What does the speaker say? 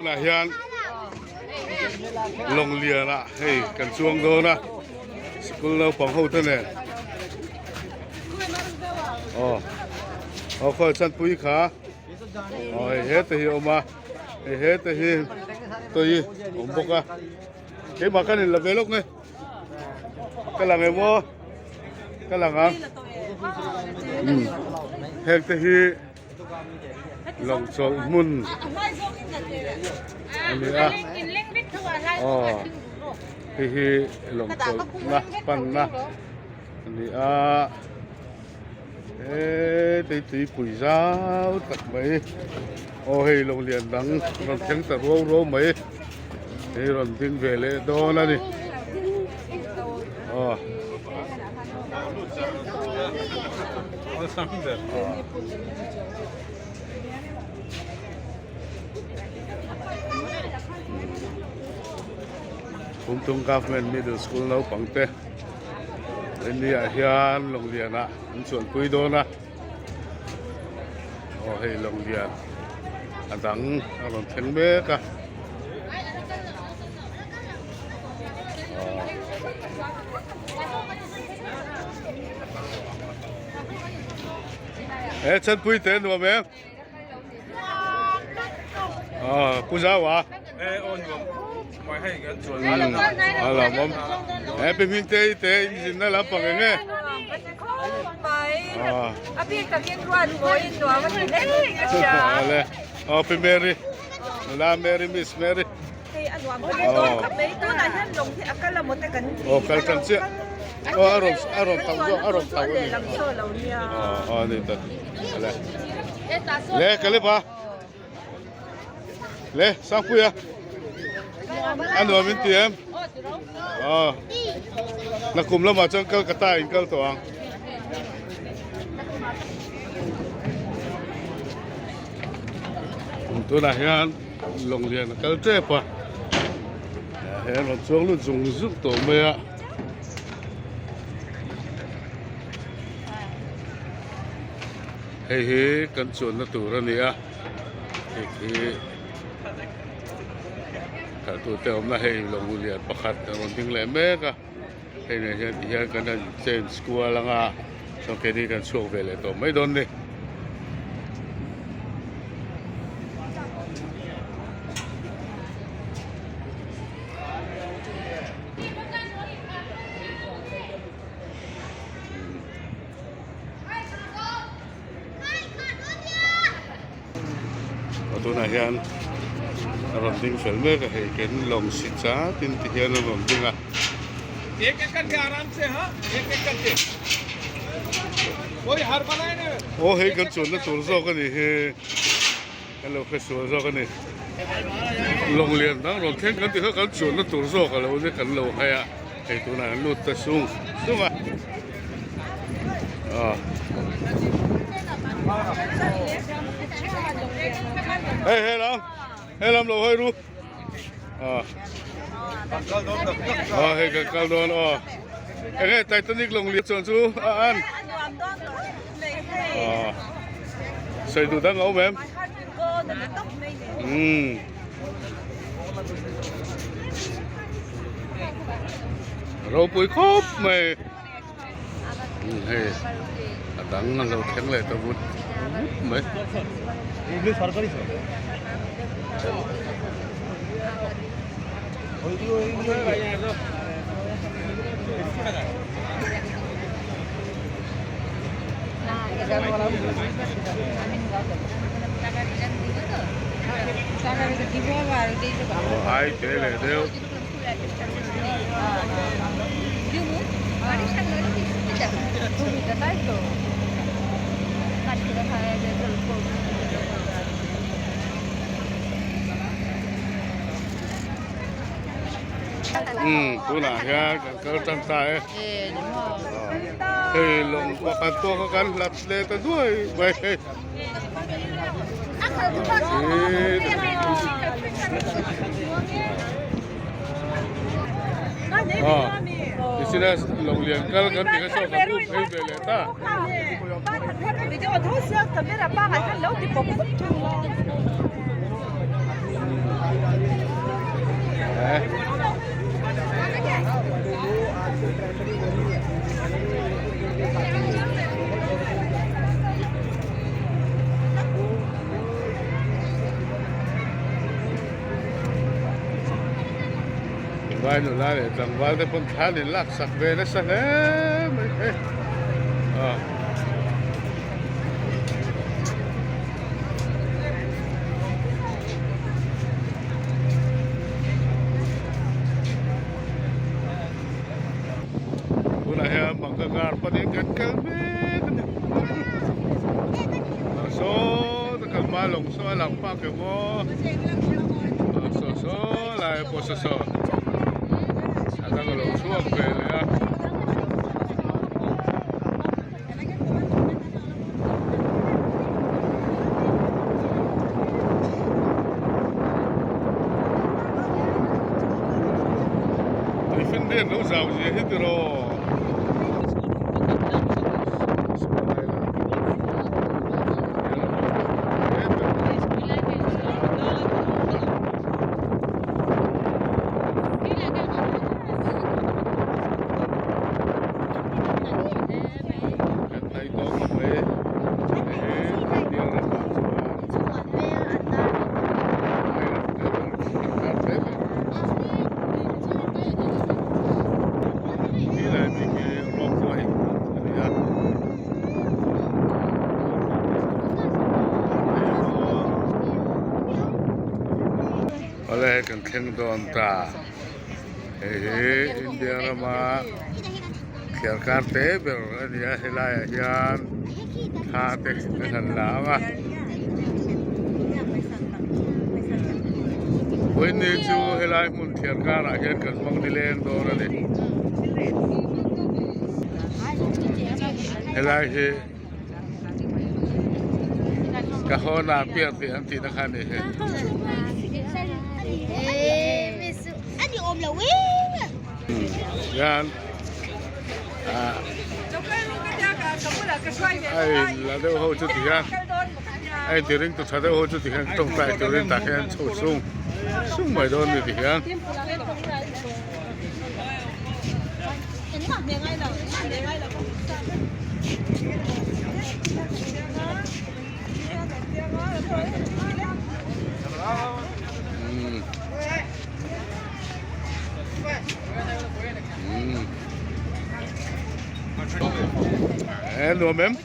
นะฮินโรงเรียนละให้กันช่วงโดนะสกุลเราปังหูท่านเนี่ยค่อยชั้นปุยขาเฮ็ดที่ออกมาเฮ็ดที่ตัวยี่บกเก็บมากันนี่ละเวลกเนี่ยกำลังไอ้โม่กำลังเฮ็ดที่ลงโซมุนอันนี้ที่ลงโซนะปันนะอันนี้ตีปุ๋ยเช้าตัดไหมเฮ้ยโรงเรียนดังเราแข่งตัดรู้ไหมเฮ้ยเราทิ้งเวลโดนแล้วนี่ผมตรงกับเมนมิดเดิลสคูลเราปังเตะนี่อาเฮียนโรงเรียนนะมันส่วนคุยโดนนะให้โรงเรียนอันดังอารมณ์เทนเบกะฉันคุยเต้นว่าไหมผู้สาววะไม่ให้กันส่วนอะไรมั้งเป็นมินเตยสินนั่นละปังเงี้ยพี่กับเย็นวันโวยตัวมันเล่นกันจ้าเป็นเมรี่ลาเมรี่มิสเมรี่อันว่ามันโดนกับไม่ตัวนั้นลงที่อาการละหมดแต่กันกันเสียอารมณ์ตั้งอารมณ์ตั้งนี่นี่ตัวอะไรเล่กันเลยปะเล่สักปุยอันว่ามินเตียมนักคุมแล้วมาจังเกิลกระต่ายเกิลตัวตัวไหนฮะโรงเรียนเกิลเจ็บปะเห็นเราช่วงรุ่นสูงสุดตัวเมียเฮ้ยกันส่วนตัวนี้อ่ะเฮ้ยถ้าตัวเต็มนะให้โรงเรียนประคัดแต่คนทิ้งแหลมเมกะให้เนี่ยที่ยังกันนั่นเจนสกัวลังอ่ะสองแค่นี้กันช่วงเวลาตัวไม่โดนเลยตัวไหนยันอารมณ์ดิ้งเฟลเมอร์ก็ให้เกินลงสิจ้าตินที่ยันอารมณ์ดิ้งएक एक करके आराम से हाँ एक एक करके कोई हार बनाए ना हेกันส่วนนั้นตัวโซ่กันนี่เฮ้กันเราแค่ส่วนโซ่กันนี่โรงเรียนนะเราแข่งกันที่เขากันส่วนนั้นตัวโซ่กันเราเนี่ยกันเราให้ตัวนั้นลุดตะสูงอ่ะเฮ้ยเราให้รู้ให้กันโดนให้ไททานิกลงเรียนส่วนสูงอันใส่ดูดังเอาแม่เราปุยครบไหมให้ดังเราแข็งเลยตะวุ้นไหมএগুলো সরকারি সব Hai kele deu. Tu nak ya kalau santai. Long makan tu kan lat le tu dua baik. Di sini long liang kal kan tiga so kan tu pay bele ta. Video thau sia kamera pa kan lo ti pop. vai no lá le tang vai te pon thal in lak sak ve na sa le mai he una he manggar pa din kan kalme so ta kalmalong so lang pa ke mo so lai po so ada kalau suap ya defender não sabe se hidro oleh kan kheng don ta India rama kher karte ber dia helai hian tha te kan lawa when ni chu helai mun kher kara hian kan mong ni len do ra le helai he ka hona pier ti an ti na khan ni he anh ôm là quyến yan ai là đâu hỗ trợ tiền ai tiền ring tụt đâu hỗ trợ tiền trong tay tiền ring ta khen sung sung sung mày đôn thì tiền And no mem